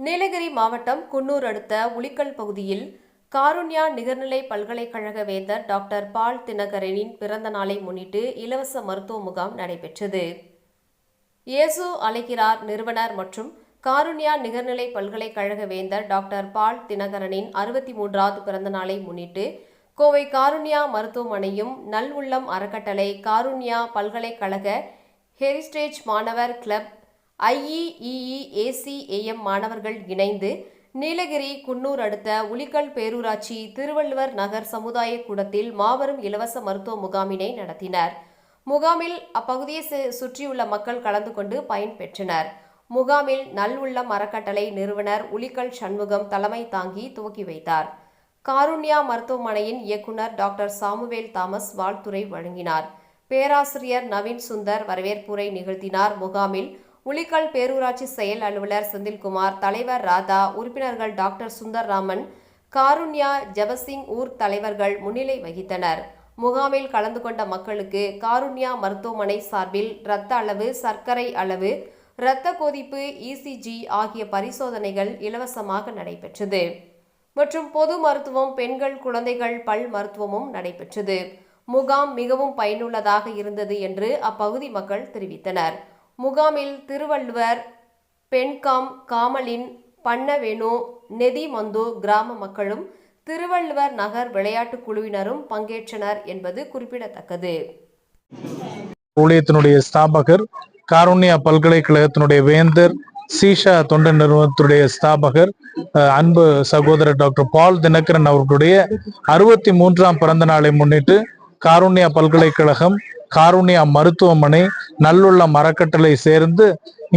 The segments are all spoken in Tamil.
நீலகிரி மாவட்டம் குன்னூர் அடுத்த உளிக்கல் பகுதியில் காருண்யா நிகர்நிலை பல்கலைக்கழக வேந்தர் டாக்டர் பால் தினகரனின் பிறந்த நாளை முன்னிட்டு இலவச மருத்துவ முகாம் நடைபெற்றது. இயேசு அழைக்கிறார் நிறுவனர் மற்றும் காருண்யா நிகர்நிலை பல்கலைக்கழக வேந்தர் டாக்டர் பால் தினகரனின் 63வது பிறந்த நாளை முன்னிட்டு கோவை காருண்யா மருத்துவமனையும் நல்உள்ளம் அறக்கட்டளை, காருண்யா பல்கலைக்கழக ஹெரிஸ்டேஜ் மாணவர் கிளப், IEEE-ACAM மாணவர்கள் இணைந்து நீலகிரி குன்னூர் அடுத்த உளிக்கல் பேரூராட்சி திருவள்ளுவர் நகர் சமுதாய கூடத்தில் மாபெரும் இலவச மருத்துவ முகாமினை நடத்தினர். முகாமில் அப்பகுதியை சுற்றியுள்ள மக்கள் கலந்து கொண்டு பயன்பெற்றனர். முகாமில் நல்உள்ளம் அறக்கட்டளை நிறுவனர் உளிக்கல் சண்முகம் தலைமை தாங்கி துவக்கி வைத்தார். காருண்யா மருத்துவமனையின் இயக்குனர் டாக்டர் சாமுவேல் தாமஸ் வாழ்த்துரை வழங்கினார். பேராசிரியர் நவீன் சுந்தர் வரவேற்புரை நிகழ்த்தினார். முகாமில் உளிக்கல் பேரூராட்சி செயல் அலுவலர் செந்தில்குமார், தலைவர் ராதா, உறுப்பினர்கள் டாக்டர் சுந்தர்ராமன், காருண்யா ஜபசிங் ஊர் தலைவர்கள் முன்னிலை வகித்தனர். முகாமில் கலந்து கொண்ட மக்களுக்கு காருண்யா மருத்துவமனை சார்பில் இரத்த அளவு, சர்க்கரை அளவு, இரத்த கொதிப்பு, ECG ஆகிய பரிசோதனைகள் இலவசமாக நடைபெற்றது மற்றும் பொது மருத்துவம், பெண்கள், குழந்தைகள் பல் மருத்துவமும் நடைபெற்றது. முகாம் மிகவும் பயனுள்ளதாக இருந்தது என்று அப்பகுதி மக்கள் தெரிவித்தனர். முகாமில் திருவள்ளுவர், பெண்காம், காமலின், பண்ணவேணு, நெதிமந்து கிராம மக்களும் திருவள்ளுவர் நகர் விளையாட்டு குழுவினரும் பங்கேற்றனர் என்பது குறிப்பிடத்தக்கது. ஊழியத்தினுடைய ஸ்தாபகர், காருண்யா பல்கலைக்கழகத்தினுடைய வேந்தர், சீஷா தொண்டு நிறுவனத்துடைய ஸ்தாபகர், அன்பு சகோதரர் டாக்டர் பால் தினகரன் அவர்களுடைய 63ஆம் பிறந்த நாளை முன்னிட்டு காருண்யா பல்கலைக்கழகம், காருண்யா மருத்துவமனை, நல்உள்ளம் அறக்கட்டளை சேர்ந்து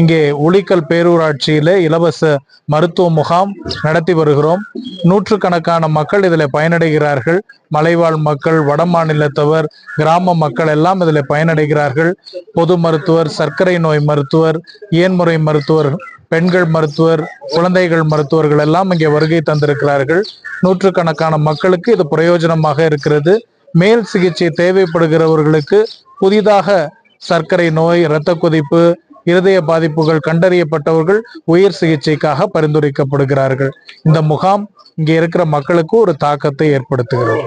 இங்கே உளிக்கல் பேரூராட்சியில இலவச மருத்துவ முகாம் நடத்தி வருகிறோம். நூற்றுக்கணக்கான மக்கள் இதில் பயனடைகிறார்கள். மலைவாழ் மக்கள், வட மாநிலத்தவர், கிராம மக்கள் எல்லாம் இதில் பயனடைகிறார்கள். பொது மருத்துவர், சர்க்கரை நோய் மருத்துவர், இயன்முறை மருத்துவர், பெண்கள் மருத்துவர், குழந்தைகள் மருத்துவர்கள் எல்லாம் இங்கே வருகை தந்திருக்கிறார்கள். நூற்றுக்கணக்கான மக்களுக்கு இது பிரயோஜனமாக இருக்கிறது. மேல் சிகிச்சை தேவைப்படுகிறவர்களுக்கு புதிதாக சர்க்கரை நோய், இரத்த கொதிப்பு, இருதய பாதிப்புகள் கண்டறியப்பட்டவர்கள் உயர் சிகிச்சைக்காக பரிந்துரைக்கப்படுகிறார்கள். இந்த முகாம் இங்கே இருக்கிற மக்களுக்கு ஒரு தாக்கத்தை ஏற்படுத்துகிறது.